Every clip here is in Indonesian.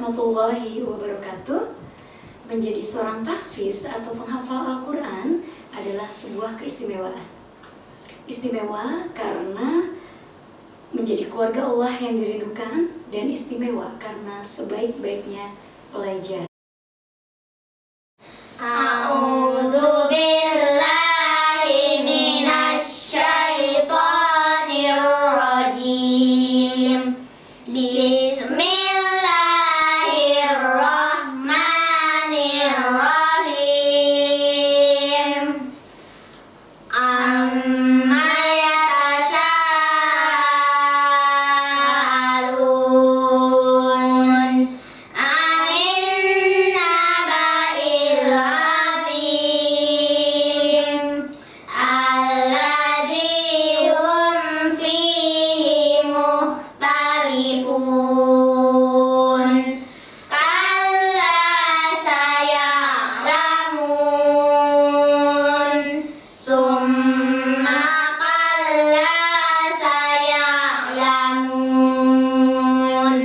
warahmatullahi wabarakatuh. Menjadi seorang tahfiz atau penghafal Al-Quran adalah sebuah keistimewaan. Istimewa karena menjadi keluarga Allah yang dirindukan, dan istimewa karena sebaik-baiknya pelajar. A'udzu billahi minasy syaithanir rajim. Bismillahirrahmanirrahim. Amma yatasaalun. Anin naba'il azim. Alladzi hum fihi mukhtalifun. Kalla saya'lamun. Summa kalla saya'lamun.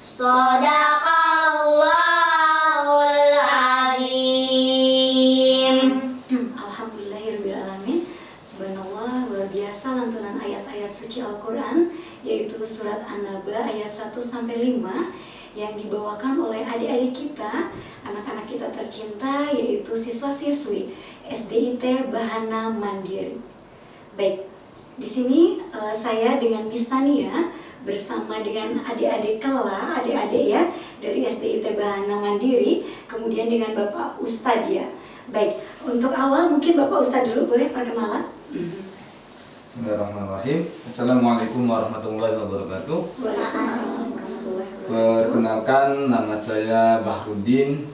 Shadaqallahul azim. Alhamdulillahirrahmanirrahim. Subhanallah, luar biasa lantunan ayat-ayat suci Al-Quran, yaitu surat An-Naba ayat 1-5 yang dibawakan oleh adik-adik kita, anak-anak kita tercinta, yaitu siswa-siswi SDIT Bahana Mandiri. Baik, di sini saya dengan Miss Tania bersama dengan adik-adik Kela, adik-adik ya dari SDIT Bahana Mandiri, kemudian dengan Bapak Ustadz ya. Baik, untuk awal mungkin Bapak Ustadz dulu boleh perkenalan? Bismillahirrahmanirrahim. Assalamualaikum warahmatullahi wabarakatuh. Waalaikumsalam warahmatullahi wabarakatuh. Perkenalkan, nama saya Bahrudin.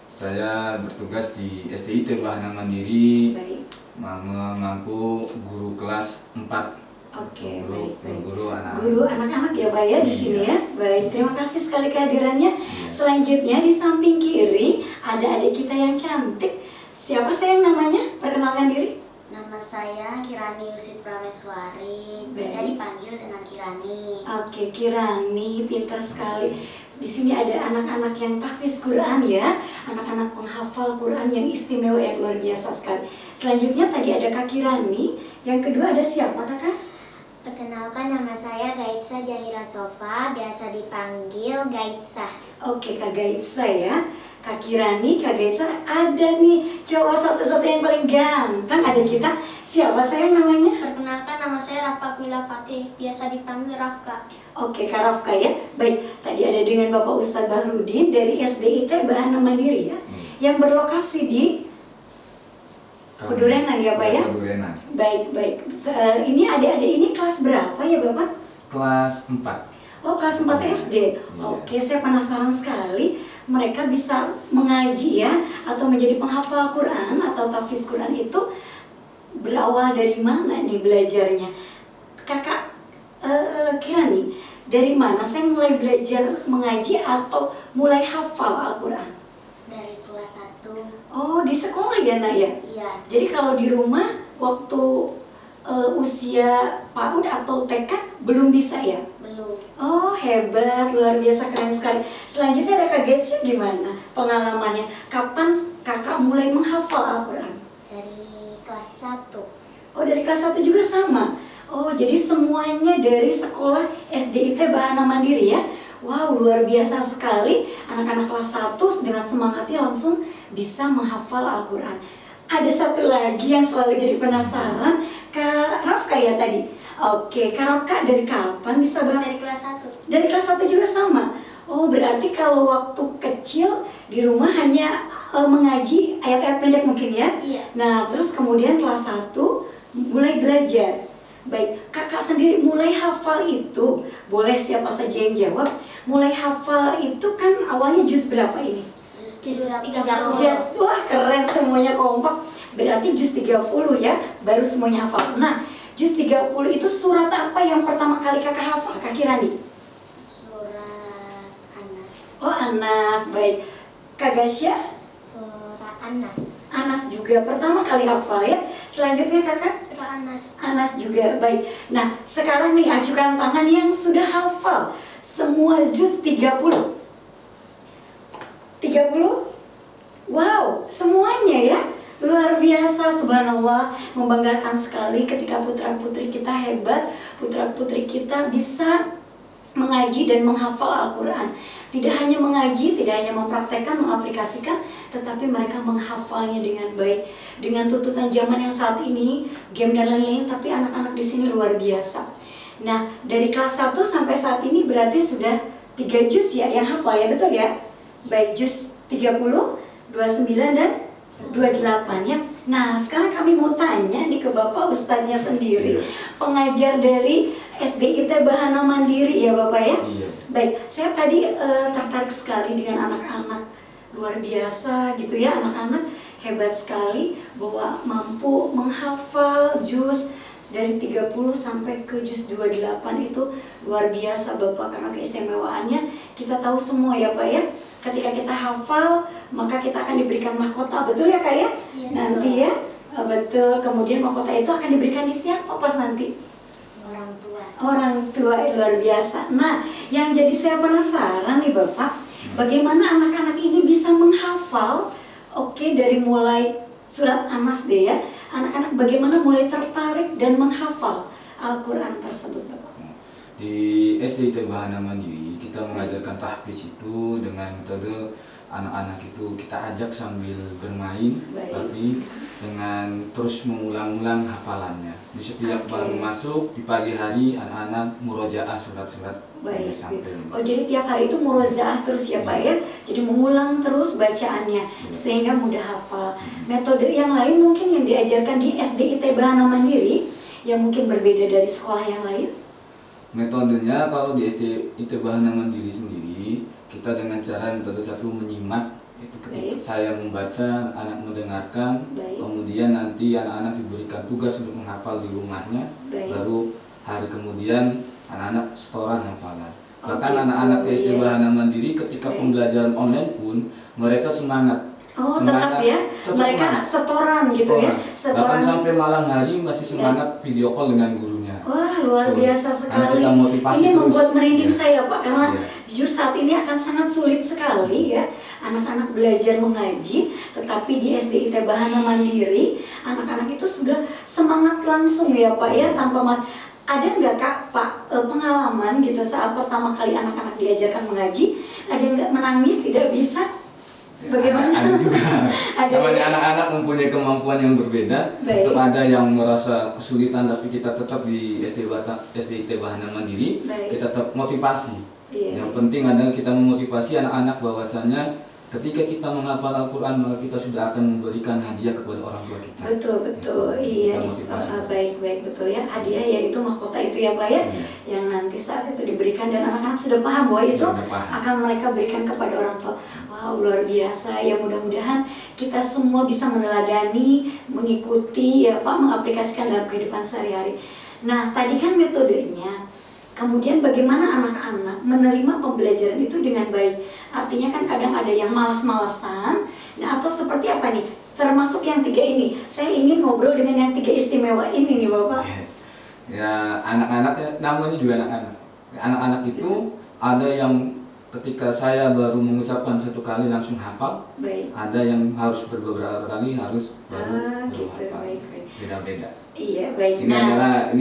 Saya bertugas di SDIT Bahana Mandiri, Baik, mengampu guru kelas 4. oke, Guru, baik. guru anak. Guru anak-anak ya Pak ya di sini ya. Baik, terima kasih sekali kehadirannya. Selanjutnya di samping kiri ada adik kita yang cantik. Siapa sayang namanya? Perkenalkan diri. Nama saya Kirani Yusit Prameswari, bisa Baik. dipanggil dengan Kirani. Oke, Kirani, pintar sekali. Di sini ada anak-anak yang tahfiz Quran ya, anak-anak penghafal Quran yang istimewa, yang luar biasa sekali. Selanjutnya tadi ada Kak Kirani, yang kedua ada siapa Kakak? Perkenalkan, nama saya Gaitsa Jahira Sofa, biasa dipanggil Gaitsa. Oke, Kak Gaitsa ya. Kak Kirani, Kak Gaitsa, ada nih cowok satu-satu yang paling ganteng ada kita. Siapa sayang namanya? Perkenalkan, nama saya Rafka Wila Fatih, biasa dipanggil Rafka. Oke, Kak Rafka ya. Baik, tadi ada dengan Bapak Ustadz Bahrudin dari SDIT Bahana Mandiri ya, yang berlokasi di Pedurenan ya Pak ya? Pedurenan. Baik. Ini adik-adik ini kelas berapa ya Bapak? Kelas 4. Oh, kelas 4 SD. Iya. Oke, saya penasaran sekali. Mereka bisa mengaji ya, atau menjadi penghafal Quran atau tahfiz Quran itu berawal dari mana nih belajarnya? Kakak Kirani, dari mana saya mulai belajar mengaji atau mulai hafal Al-Quran? Dari kelas 1. Oh, di sekolah ya nak ya? Iya, Jadi kalau di rumah waktu usia PAUD atau TK belum bisa ya? belum. Oh, hebat, luar biasa, keren sekali. Selanjutnya ada Kak Getsi, gimana pengalamannya? Kapan kakak mulai menghafal Al-Quran? Dari kelas 1. Oh, dari kelas 1 juga sama? Oh, jadi semuanya dari sekolah SDIT Bahana Mandiri ya? Wow, luar biasa sekali. Anak-anak kelas 1 dengan semangatnya langsung bisa menghafal Al-Quran. Ada satu lagi yang selalu jadi penasaran, Kak Rafka ya tadi. Oke, Kak Rafka dari kapan bisa Dari kelas 1. Dari kelas 1 juga sama? Oh, berarti kalau waktu kecil di rumah hanya mengaji ayat-ayat pendek mungkin ya? Iya. Nah, terus kemudian kelas 1 mulai belajar. Baik, kakak sendiri mulai hafal itu, boleh siapa saja yang jawab. Mulai hafal itu kan awalnya juz berapa ini? Juz 30. Wah, keren, semuanya kompak. Berarti juz 30 ya, baru semuanya hafal. Nah, juz 30 itu surat apa yang pertama kali kakak hafal, Kak Kirani? Surat Anas. Oh, Anas, baik. Kak Gasya? Surat Anas. Anas juga pertama kali hafal ya. Selanjutnya kakak? Surah Anas. Anas juga, baik. Nah, sekarang nih ajukan tangan yang sudah hafal semua juz 30. 30? Wow, semuanya ya. Luar biasa, subhanallah, membanggakan sekali ketika putra-putri kita hebat, putra-putri kita bisa mengaji dan menghafal Al-Quran. Tidak hanya mengaji, tidak hanya mempraktekkan, mengaplikasikan, tetapi mereka menghafalnya dengan baik. Dengan tuntutan zaman yang saat ini, game dan lain-lain, tapi anak-anak di sini luar biasa. Nah, dari kelas 1 sampai saat ini berarti sudah 3 juz ya yang hafal ya, betul ya? Baik, juz 30, 29 dan 28 ya. Nah, sekarang kami mau tanya nih ke Bapak Ustadznya sendiri, pengajar dari SDIT Bahana Mandiri ya Bapak ya. Iya. Baik, saya tadi tertarik sekali dengan anak-anak, luar biasa gitu ya, anak-anak hebat sekali bahwa mampu menghafal juz dari 30 sampai ke juz 28 itu luar biasa Bapak, karena keistimewaannya kita tahu semua ya Pak ya. Ketika kita hafal, maka kita akan diberikan mahkota, betul ya Kak ya? Iya, Nanti ya, betul. Kemudian mahkota itu akan diberikan di siapa pas nanti? Orang tua. Orang tua, luar biasa. Nah, yang jadi saya penasaran nih Bapak, bagaimana anak-anak ini bisa menghafal, dari mulai surat An-Nas deh ya. Anak-anak bagaimana mulai tertarik dan menghafal Al-Quran tersebut Bapak? Di SDIT Bahana Mandiri kita mengajarkan tahfiz itu dengan metode anak-anak itu kita ajak sambil bermain, Baik. tapi dengan terus mengulang-ulang hafalannya. Di setiap baru masuk di pagi hari anak-anak murojaah surat-surat Baik. sampai. Oh, jadi tiap hari itu murojaah terus ya Pak ya. Jadi mengulang terus bacaannya sehingga mudah hafal. Metode yang lain mungkin yang diajarkan di SDIT Bahana Mandiri yang mungkin berbeda dari sekolah yang lain. Metodenya kalau di SDIT Bahana Mandiri sendiri kita dengan cara metode satu menyimak, itu ketika Baik. saya membaca anak mendengarkan, Baik. kemudian nanti anak-anak diberikan tugas untuk menghafal di rumahnya, Baik. baru hari kemudian anak-anak setoran hafalan. Oh, Bahkan gitu, anak-anak SD iya. Bahana Mandiri ketika Baik. pembelajaran online pun mereka semangat. Oh, tetap ya. tetap Mereka semangat. setoran gitu ya. Bahkan sampai malam hari masih semangat video call dengan gurunya. Wah, luar Betul. biasa Karena sekali. kita motivasi Ini terus. membuat merinding Iya. saya, Pak, karena Iya. jujur saat ini akan sangat sulit sekali ya anak-anak belajar mengaji, tetapi di SDIT Bahana Mandiri, anak-anak itu sudah semangat langsung ya, Pak ya, tanpa ada nggak Kak, Pak, pengalaman gitu saat pertama kali anak-anak diajarkan mengaji, ada yang nggak menangis, tidak bisa? Bagaimana? Ada juga. Ada Namanya ya? anak-anak mempunyai kemampuan yang berbeda. Baik. Untuk ada yang merasa kesulitan tapi kita tetap di SDIT Bahana Mandiri, Baik. kita tetap motivasi. Iya. Yang penting adalah kita memotivasi anak-anak bahwasanya ketika kita menghafal Al-Quran maka kita sudah akan memberikan hadiah kepada orang tua kita. Betul, Itu iya, kita motivasi. baik, betul ya. Hadiah yaitu mahkota itu ya Pak ya, Iya. yang nanti saat itu diberikan dan anak-anak sudah paham bahwa itu Sudah paham. akan mereka berikan kepada orang tua. Wow, luar biasa ya, mudah-mudahan kita semua bisa meneladani, mengikuti ya Pak, mengaplikasikan dalam kehidupan sehari-hari. Nah, tadi kan metodenya. Kemudian bagaimana anak-anak menerima pembelajaran itu dengan baik? Artinya kan kadang ada yang malas-malasan, nah atau seperti apa nih? Termasuk yang 3 ini, saya ingin ngobrol dengan yang 3 istimewa ini nih Bapak. Ya, anak-anak namanya juga anak-anak. Anak-anak itu ada yang ketika saya baru mengucapkan 1 kali langsung hafal, Baik. ada yang harus beberapa kali harus baru Gitu, hafal. baik. Beda-beda. Iya, baik. Ini adalah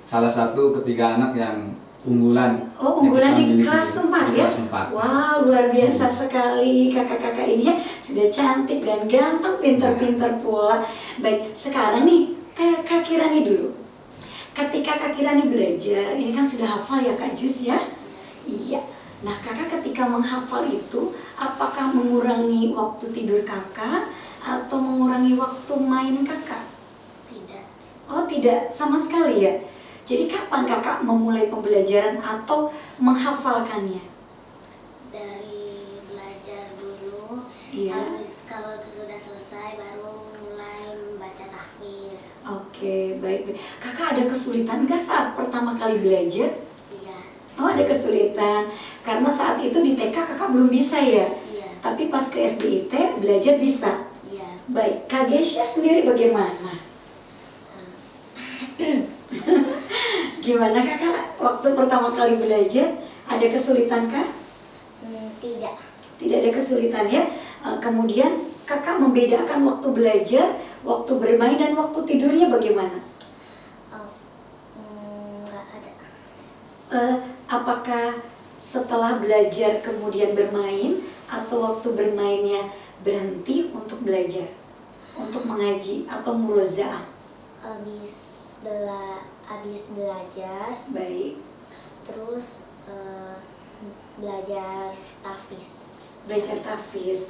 salah satu ketiga anak yang unggulan. Oh, unggulan yang kita di miliki. kelas 4 Di ya? kelas 4. Wow, luar biasa sekali kakak-kakak ini ya. Sudah cantik dan ganteng, pintar-pintar pula. Baik, sekarang nih kayak Kak Kirani dulu. Ketika Kak Kirani belajar, ini kan sudah hafal ya Kak Jus ya? Iya. Nah, kakak ketika menghafal itu, apakah mengurangi waktu tidur kakak atau mengurangi waktu main kakak? Tidak. Oh, tidak sama sekali ya? Jadi kapan kakak memulai pembelajaran atau menghafalkannya? Dari belajar dulu, Iya. habis kalau sudah selesai baru mulai membaca tahfidz. Oke, baik. Kakak ada kesulitan nggak saat pertama kali belajar? Iya. Oh, ada kesulitan. Karena saat itu di TK kakak belum bisa ya? Iya. Tapi pas ke SDIT belajar bisa? Iya. Baik, Kak Gesya sendiri bagaimana? Gimana kakak waktu pertama kali belajar? Ada kesulitan kah? Tidak. tidak ada kesulitan ya. Kemudian kakak membedakan waktu belajar, waktu bermain dan waktu tidurnya bagaimana? Nggak ada. Apakah setelah belajar kemudian bermain atau waktu bermainnya berhenti untuk belajar, untuk mengaji atau murozaah? Habis belajar, Baik, terus belajar tahfiz. belajar tahfiz.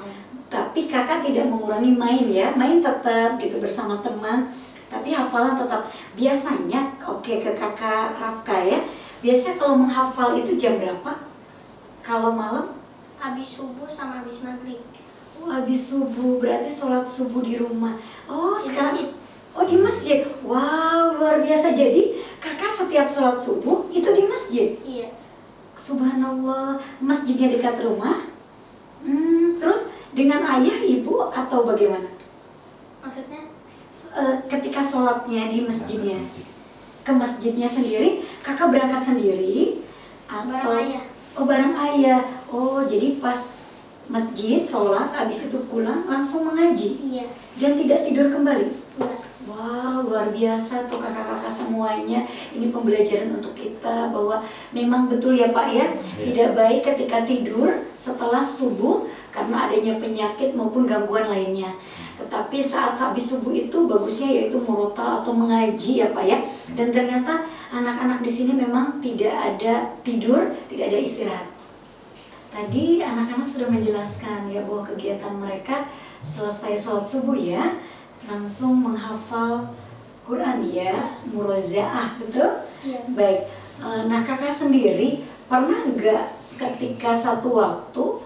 Tapi kakak tidak mengurangi main ya, main tetap gitu bersama teman, tapi hafalan tetap. Biasanya, oke, ke kakak Rafka ya, biasanya kalau menghafal itu jam berapa? Kalau malam? Habis subuh sama habis maghrib. Oh, habis subuh, berarti sholat subuh di rumah. Oh, Di sekarang masjid. Oh, di masjid. Wow, luar biasa. Jadi kakak setiap sholat subuh itu di masjid. Iya. Subhanallah, masjidnya dekat rumah. Terus dengan ayah, ibu atau bagaimana? Maksudnya? Ketika sholatnya di masjidnya, ke masjidnya sendiri, kakak berangkat sendiri atau? Bareng ayah. Oh, bareng ayah. Oh, jadi pas masjid sholat, habis itu pulang langsung mengaji Iya. dan tidak tidur kembali. Iya. Wow, luar biasa tuh kakak-kakak semuanya. Ini pembelajaran untuk kita bahwa memang betul ya Pak ya, tidak baik ketika tidur setelah subuh karena adanya penyakit maupun gangguan lainnya. Tetapi saat habis subuh itu bagusnya yaitu murotal atau mengaji ya Pak ya. Dan ternyata anak-anak di sini memang tidak ada tidur, tidak ada istirahat. Tadi anak-anak sudah menjelaskan ya bahwa kegiatan mereka selesai sholat subuh ya, langsung menghafal Quran ya, murozaah, betul? Iya. Baik, nah kakak sendiri pernah nggak ketika satu waktu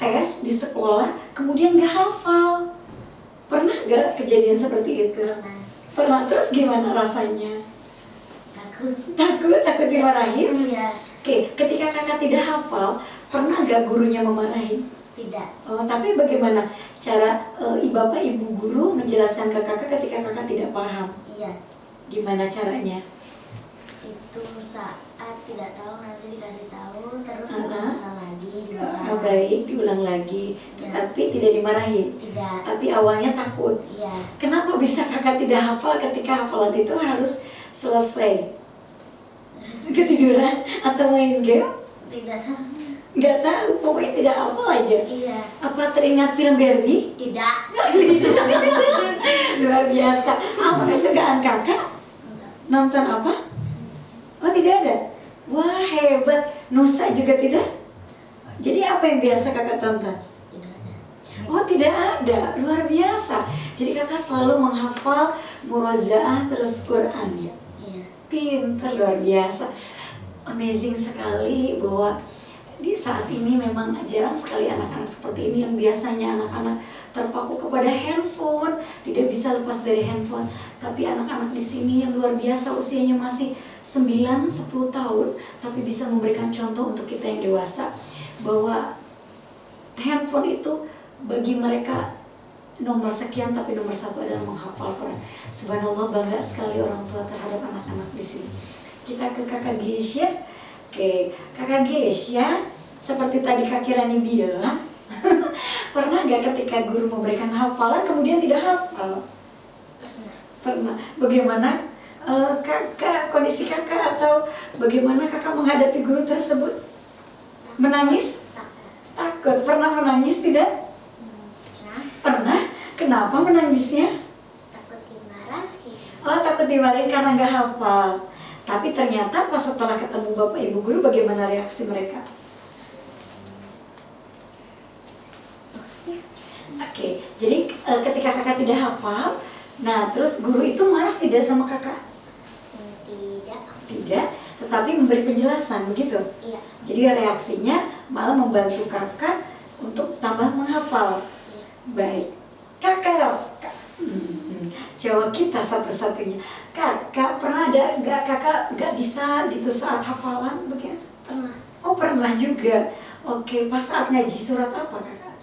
tes di sekolah kemudian nggak hafal? Pernah nggak kejadian seperti itu? Pernah, terus gimana rasanya? Takut dimarahin? Iya. Oke, ketika kakak tidak hafal, pernah nggak gurunya memarahi? Tidak. Oh, tapi bagaimana cara bapak ibu guru menjelaskan ke kakak ketika kakak tidak paham? Iya. Gimana caranya? Itu saat tidak tahu nanti dikasih tahu, terus Uh-huh. diulang lagi, Oh, baik, diulang lagi. Ya. Tapi tidak dimarahi. Tidak. Tapi awalnya takut. Iya. Kenapa bisa kakak tidak hafal ketika hafalan itu harus selesai? Ketiduran atau main game? Tidak tahu. Nggak tahu, pokoknya tidak hafal aja. Iya. Apa teringat film Barbie? Tidak. Luar biasa. Apa kesukaan kakak? Nonton apa? Oh, tidak ada? Wah, hebat. Nusa juga tidak? Jadi apa yang biasa kakak tonton? Tidak ada. Oh, tidak ada. Luar biasa. Jadi kakak selalu menghafal murozaah terus Quran ya? Iya. Pintar, luar biasa. Amazing sekali bahwa di saat ini memang jarang sekali anak-anak seperti ini yang biasanya anak-anak terpaku kepada handphone, tidak bisa lepas dari handphone. Tapi anak-anak di sini yang luar biasa usianya masih 9-10 tahun, tapi bisa memberikan contoh untuk kita yang dewasa bahwa handphone itu bagi mereka nomor sekian, tapi nomor satu adalah menghafal Quran. Subhanallah, bangga sekali orang tua terhadap anak-anak di sini. Kita ke kakak Gesya. Oke, kakak Gesya, seperti tadi Kak Kirani bilang, pernah gak ketika guru memberikan hafalan kemudian tidak hafal? Pernah. Bagaimana kakak, kondisi kakak atau bagaimana kakak menghadapi guru tersebut? Menangis? Takut. Pernah menangis tidak? Pernah. Pernah. Kenapa menangisnya? Takut dimarahi. Oh, takut dimarahin karena nggak hafal. Tapi ternyata pas setelah ketemu bapak ibu guru, bagaimana reaksi mereka? Oke, jadi ketika kakak tidak hafal, nah terus guru itu marah tidak sama kakak? Tidak. Tidak, tetapi memberi penjelasan, begitu? Iya. Jadi reaksinya malah membantu kakak untuk tambah menghafal. Iya. Baik, kakak Rafka. Jawa kita satu-satunya. Kakak pernah ada kakak nggak bisa gitu saat hafalan begitu? Pernah. Oh, pernah juga. Oke, pas saat ngaji surat apa kakak?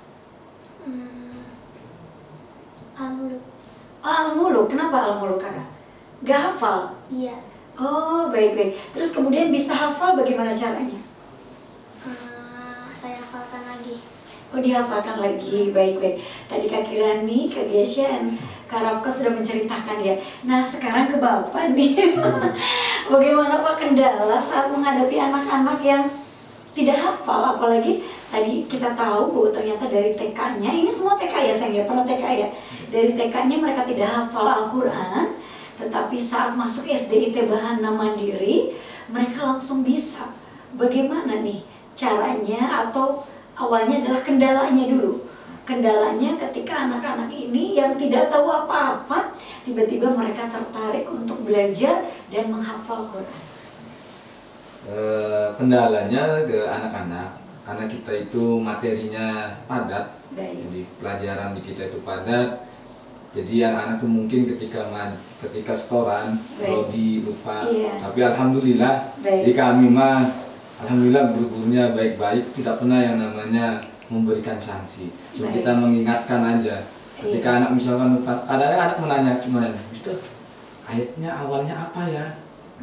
Al-Muluk. Oh, Al-Muluk. Kenapa Al-Muluk kakak? Nggak hafal? Iya. Oh, baik-baik. Terus kemudian bisa hafal bagaimana caranya? Saya hafalkan lagi. Oh, dihafalkan lagi, baik-baik. Tadi Kak Kirani, Kak Gesya, dan Kak Rafka sudah menceritakan ya. Nah, sekarang ke Bapak nih. Bagaimana Pak kendala saat menghadapi anak-anak yang tidak hafal, apalagi tadi kita tahu bahwa ternyata dari TK-nya, ini semua TK ya sayang ya, pernah TK ya. Dari TK-nya mereka tidak hafal Al-Quran, tetapi saat masuk SD IT Bahana Mandiri, mereka langsung bisa. Bagaimana nih caranya, atau awalnya adalah kendalanya dulu. Kendalanya ketika anak-anak ini yang tidak tahu apa-apa, tiba-tiba mereka tertarik untuk belajar dan menghafal Quran. Kendalanya ke anak-anak, karena kita itu materinya padat, Baik. jadi pelajaran di kita itu padat. Jadi anak-anak tuh mungkin ketika setoran kalau lupa. Iya. Tapi alhamdulillah Baik. di kami mah alhamdulillah guru-gurunya baik-baik, tidak pernah yang namanya memberikan sanksi. Cuma Baik. kita mengingatkan aja. Ketika Iya. anak misalkan lupa, kadang-kadang anak menanya gimana, Mister, ayatnya awalnya apa ya?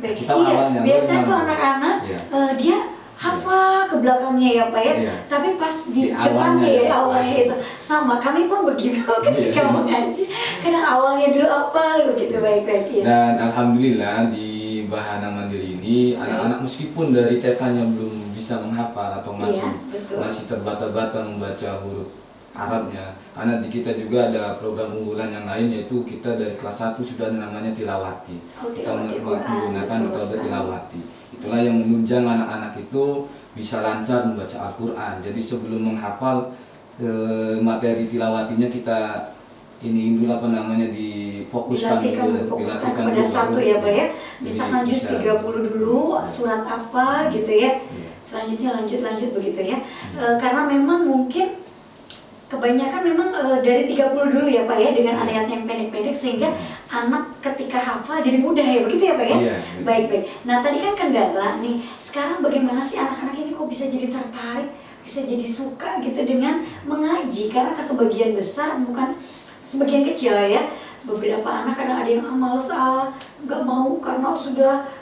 Baik. Kita Iya, awalnya biasanya tuh anak-anak Iya. dia hafal ke belakangnya ya Pak ya, Iya. tapi pas di Di depannya awalnya, ya awalnya itu sama. Kami pun begitu ketika Iya. mengaji, kadang awalnya dulu apa begitu, baik-baik ya. Dan alhamdulillah di Bahana Mandiri ini anak-anak meskipun dari TK-nya belum bisa menghafal atau Iya, betul. masih terbata-bata membaca huruf Arabnya, karena di kita juga ada program unggulan yang lain, yaitu kita dari kelas 1 sudah namanya tilawati. Oh, Kita tilawati Quran, menggunakan betul metode sekali. tilawati. Itulah yang menunjang anak-anak itu bisa lancar membaca Al-Quran. Jadi sebelum menghafal materi tilawatinya kita ini dulu difokuskan difokuskan kepada satu ya Pak ya. Misalkan juz 30 dulu, surat apa gitu ya. Iya. Selanjutnya lanjut begitu ya. Karena memang mungkin kebanyakan memang dari 30 dulu ya Pak ya, dengan ayat yang pendek-pendek sehingga anak ketika hafal jadi mudah ya, begitu ya Pak ya? Iya, Baik-baik. Nah tadi kan kendala nih, sekarang bagaimana sih anak-anak ini kok bisa jadi tertarik, bisa jadi suka gitu dengan mengaji? Karena sebagian besar, bukan sebagian kecil ya, beberapa anak kadang ada yang males, nggak mau karena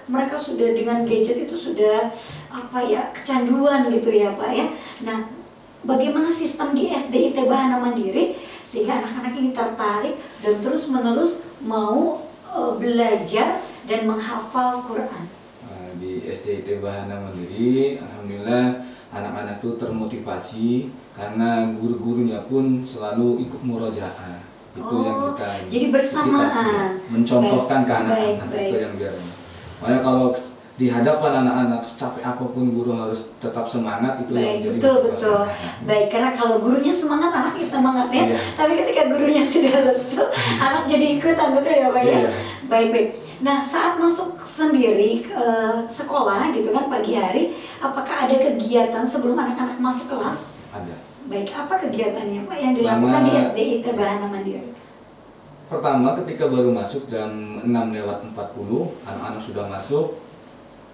mereka sudah dengan gadget itu sudah kecanduan gitu ya Pak ya. Nah, bagaimana sistem di SD IT Bahana Mandiri sehingga anak-anak ini tertarik dan terus-menerus mau belajar dan menghafal Quran? Di SD IT Bahana Mandiri, alhamdulillah anak-anak itu termotivasi karena guru-gurunya pun selalu ikut murojaah. Itu yang kita jadi bersamaan mencontohkan ke anak-anak. Baik. Itu yang biar. Makanya kalau di hadapan anak-anak secapek apapun guru harus tetap semangat, itu yang baik, jadi betul. Baik, karena kalau gurunya semangat, anaknya semangat ya. Iya. Tapi ketika gurunya sudah lesu, anak jadi ikutan, betul ya Pak ya? Iya. Baik. Nah, saat masuk sendiri ke sekolah gitu kan pagi hari, apakah ada kegiatan sebelum anak-anak masuk kelas? Ada. Baik, apa kegiatannya Pak yang dilakukan di SD IT Bahana Mandiri? Pertama, ketika baru masuk jam 6:40, anak-anak sudah masuk.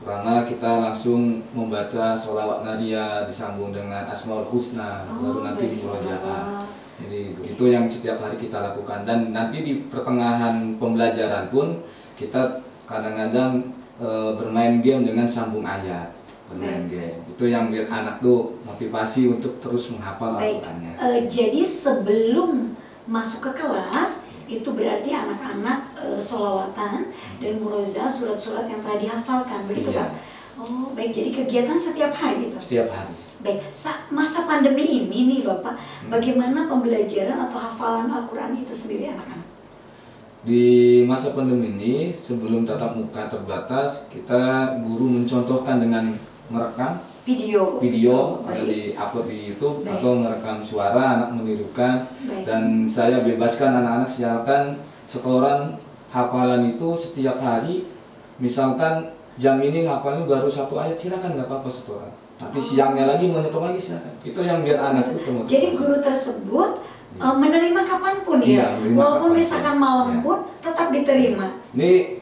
Karena kita langsung membaca sholawat naria disambung dengan Asmaul Husna, baru nanti murojaah. Jadi itu yang setiap hari kita lakukan, dan nanti di pertengahan pembelajaran pun kita kadang-kadang bermain game dengan sambung ayat, game. Itu yang biar anak tuh motivasi untuk terus menghafal Al-Qur'annya. Jadi sebelum masuk ke kelas itu berarti anak-anak sholawatan dan murojaah surat-surat yang telah dihafalkan, begitu Iya. Pak? Oh baik, jadi kegiatan setiap hari gitu? Setiap hari. Baik, masa pandemi ini nih Bapak, bagaimana pembelajaran atau hafalan Al-Quran itu sendiri anak-anak? Di masa pandemi ini, sebelum tatap muka terbatas, kita guru mencontohkan dengan merekam Video ada baik. di-upload di YouTube. Baik. Atau merekam suara, anak menirukan. Baik. Dan saya bebaskan anak-anak silakan setoran hafalan itu setiap hari. Misalkan jam ini hafalnya baru 1 ayat, silakan, nggak apa-apa setoran. Tapi siangnya lagi mau nyetor lagi silakan. Itu yang biar anak itu termotivasi. Jadi guru tersebut menerima kapanpun ya, Iya, menerima walaupun kapanpun. misalkan malam Iya. pun tetap diterima. Ini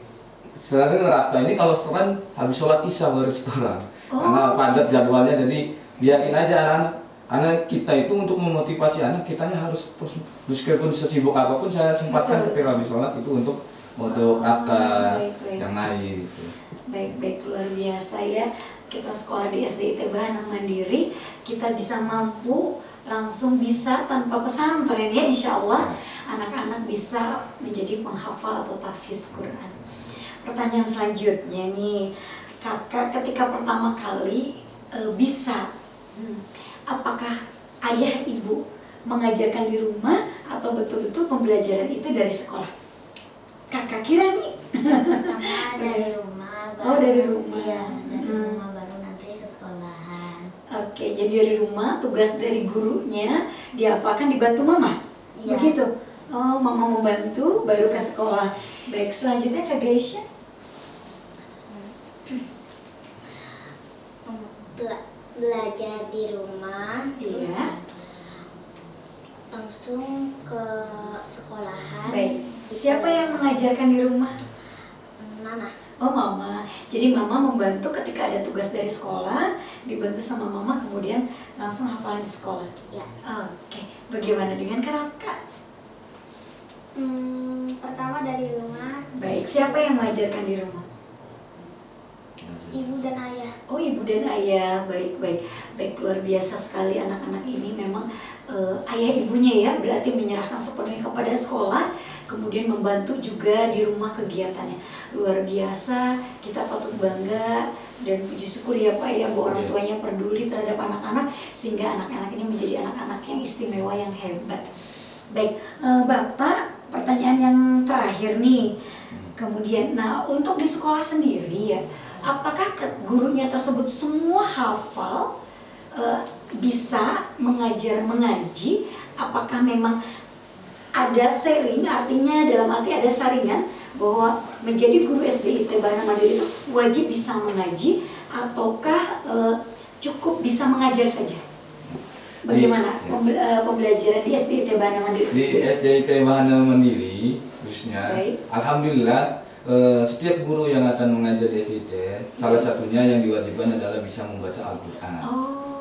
sebenarnya Rafka ini kalau setoran habis sholat isya baru setoran. Oh. Karena padat jadwalnya, jadi biarin aja anak-anak. Karena kita itu untuk memotivasi anak, kitanya harus terus, meskipun sesibuk apapun saya sempatkan Betul. ketika habis sholat itu untuk Rafka baik. yang lain gitu. Baik, luar biasa ya. Kita sekolah di SD IT Bahana Mandiri, kita bisa mampu langsung bisa tanpa pesantren ya, insya Allah anak-anak bisa menjadi penghafal atau tahfiz Quran. Pertanyaan selanjutnya nih, kakak ketika pertama kali bisa, apakah ayah ibu mengajarkan di rumah atau betul-betul pembelajaran itu dari sekolah? Kakak kira nih. Pertama dari rumah, Oh, dari rumah. Iya, dari rumah baru nanti ke sekolahan. Oke, jadi dari rumah tugas dari gurunya dihafalkan dibantu mama? Iya. Begitu? Oh, mama membantu baru ke sekolah. Baik, selanjutnya Kak Gaisha. Belajar di rumah, terus Iya. langsung ke sekolahan. Baik, siapa yang mengajarkan di rumah? Mama. Oh, mama. Jadi mama membantu ketika ada tugas dari sekolah, dibantu sama mama, kemudian langsung hafalan di sekolah. Ya. Oke, bagaimana dengan Kak Rafka? Pertama dari rumah. Baik, siapa yang mengajarkan di rumah? Ibu dan ayah. Oh, ibu dan ayah, baik. Luar biasa sekali anak-anak ini memang ayah ibunya ya, berarti menyerahkan sepenuhnya kepada sekolah, kemudian membantu juga di rumah kegiatannya. Luar biasa, kita patut bangga dan puji syukur ya Pak ya, bahwa orang tuanya peduli terhadap anak-anak sehingga anak-anak ini menjadi anak-anak yang istimewa, yang hebat. Baik, Bapak, pertanyaan yang terakhir nih. Kemudian, nah untuk di sekolah sendiri ya, apakah gurunya tersebut semua hafal, bisa mengaji? Apakah memang ada sharing, artinya dalam arti ada saringan bahwa menjadi guru SDIT Bahana Mandiri itu wajib bisa mengaji ataukah cukup bisa mengajar saja? Bagaimana pembelajaran di SDIT Bahana Mandiri? Di SDIT Bahana Mandiri khususnya, alhamdulillah setiap guru yang akan mengajar di SDIT, salah satunya yang diwajibkan adalah bisa membaca Al-Quran.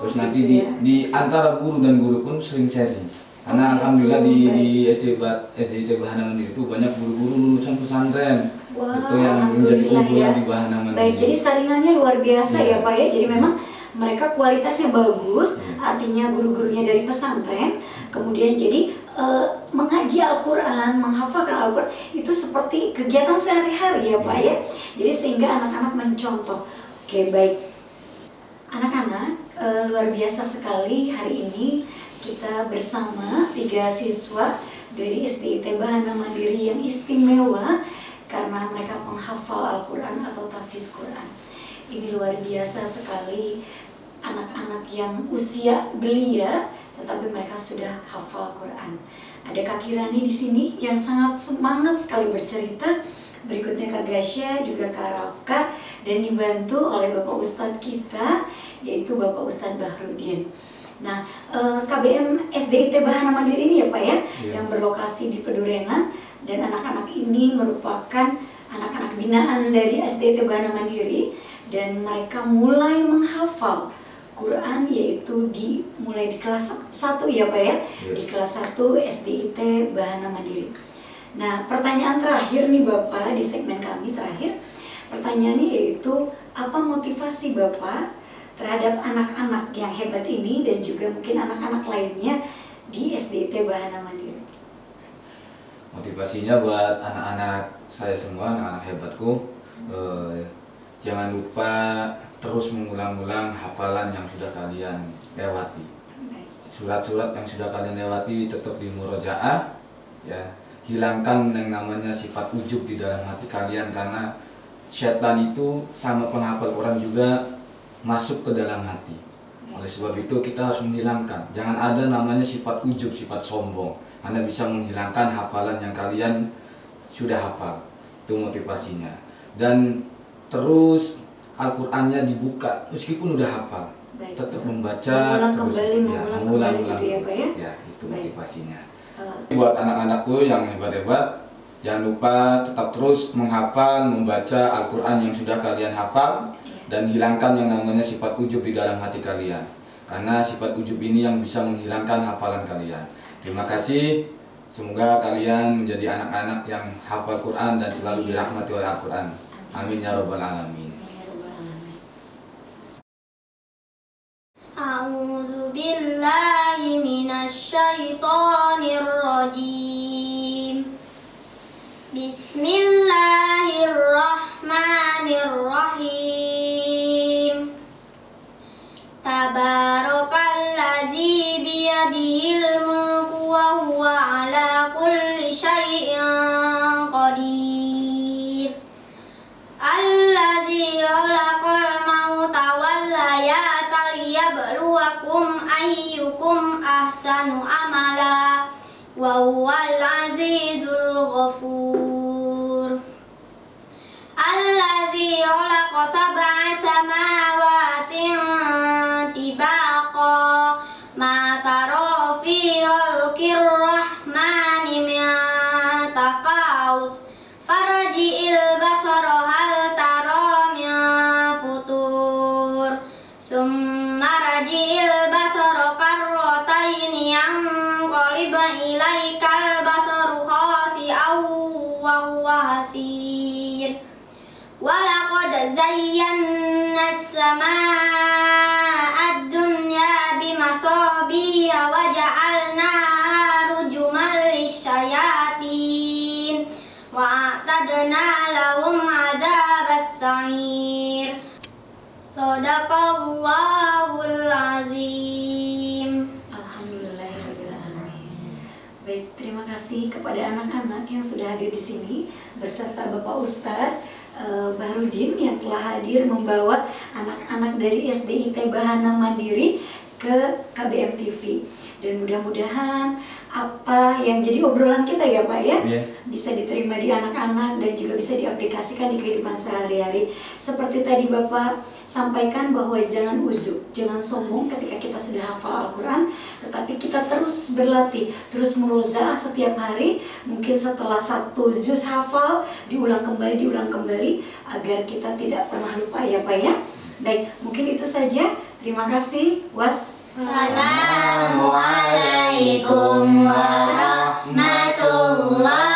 Terus nanti gitu ya? di antara guru dan guru pun sering sharing. Karena alhamdulillah di SDIT Bahana Mandiri itu banyak guru-guru lulusan pesantren. Wah, itu yang menjadi unggulan ya. di Bahana Mandiri. Baik, jadi saringannya luar biasa ya Pak ya. Jadi memang mereka kualitasnya bagus, artinya guru-gurunya dari pesantren, kemudian jadi mengaji Al-Quran, menghafalkan Al-Quran itu seperti kegiatan sehari-hari ya Pak ya. Jadi sehingga anak-anak mencontoh. Oke, baik. Anak-anak, luar biasa sekali hari ini kita bersama 3 siswa dari SDIT Bahana Mandiri yang istimewa karena mereka menghafal Al-Quran atau tahfiz Quran. Ini luar biasa sekali, anak-anak yang usia belia tetapi mereka sudah hafal Quran. Ada Kak Kirani di sini yang sangat semangat sekali bercerita. Berikutnya Kak Gasya, juga Kak Rafka, dan dibantu oleh Bapak Ustadz kita, yaitu Bapak Ustadz Bahrudin. Nah, KBM SDIT Bahana Mandiri ini ya Pak ya, yang berlokasi di Pedurenan, dan anak-anak ini merupakan anak-anak binaan dari SDIT Bahana Mandiri, dan mereka mulai menghafal Quran yaitu mulai di kelas 1 ya Pak ya, di kelas 1 SDIT Bahana Mandiri. Nah, pertanyaan terakhir nih Bapak di segmen kami terakhir, pertanyaannya yaitu apa motivasi Bapak terhadap anak-anak yang hebat ini dan juga mungkin anak-anak lainnya di SDIT Bahana Mandiri? Motivasinya buat anak-anak saya semua, anak-anak hebatku, jangan lupa terus mengulang-ulang hafalan yang sudah kalian lewati. Surat-surat yang sudah kalian lewati tetap di murojaah, ya. Hilangkan yang namanya sifat ujub di dalam hati kalian, karena syaitan itu sama penghafal Quran juga masuk ke dalam hati. Oleh sebab itu kita harus menghilangkan, jangan ada namanya sifat ujub, sifat sombong, karena bisa menghilangkan hafalan yang kalian sudah hafal. Itu motivasinya. Dan terus Al-Qur'annya dibuka meskipun udah hafal. Baik, tetap membaca, mengulang gitu ya Pak ya? Ya, itu baik. motivasinya. Buat anak-anakku yang hebat-hebat, jangan lupa tetap terus menghafal, membaca Al-Quran yang sudah kalian hafal, dan hilangkan yang namanya sifat ujub di dalam hati kalian, karena sifat ujub ini yang bisa menghilangkan hafalan kalian. Terima kasih, semoga kalian menjadi anak-anak yang hafal Quran dan selalu dirahmati oleh Al-Quran. Amin ya rabbal alamin. A'udzu billahi Bismillahirrahmanirrahim. Tabarakalladzi biyadihil mulku wa huwa ala kulli syai'in qadir. Alladzi khalaqal mauta wal hayata liyabluwakum ayyukum ahsanu amala wa huwal azizul ghafur. Alladzi khalaqa sab'a samawatin tibaqa ma tara fi khalqir rahmani min tafawut farji'il basara hal tara min futur summa raji'il basara karrataini yanqalib ilaikal basaru khasi'aw wa huwa hasir. Walaqad zayyana as-samaa'a ad-dunya bimasabiha wa ja'alnaha rujuman lisyayatin wa a'tadna lahum 'adzabas sa'ir. Shadaqallahul azim. Alhamdulillahirrahmanirrahim. Baik, terima kasih kepada anak-anak yang sudah hadir di sini beserta Bapak Ustadz Bahrudin yang telah hadir membawa anak-anak dari SDIT Bahana Mandiri ke KBM TV. Dan mudah-mudahan apa yang jadi obrolan kita ya Pak ya, bisa diterima di anak-anak dan juga bisa diaplikasikan di kehidupan sehari-hari. Seperti tadi Bapak sampaikan bahwa jangan uzuk, jangan sombong ketika kita sudah hafal Al-Quran, tetapi kita terus berlatih, terus murojaah setiap hari. Mungkin setelah 1 juz hafal, diulang kembali agar kita tidak pernah lupa ya Pak ya. Baik, mungkin itu saja. Terima kasih. Wassalamualaikum warahmatullahi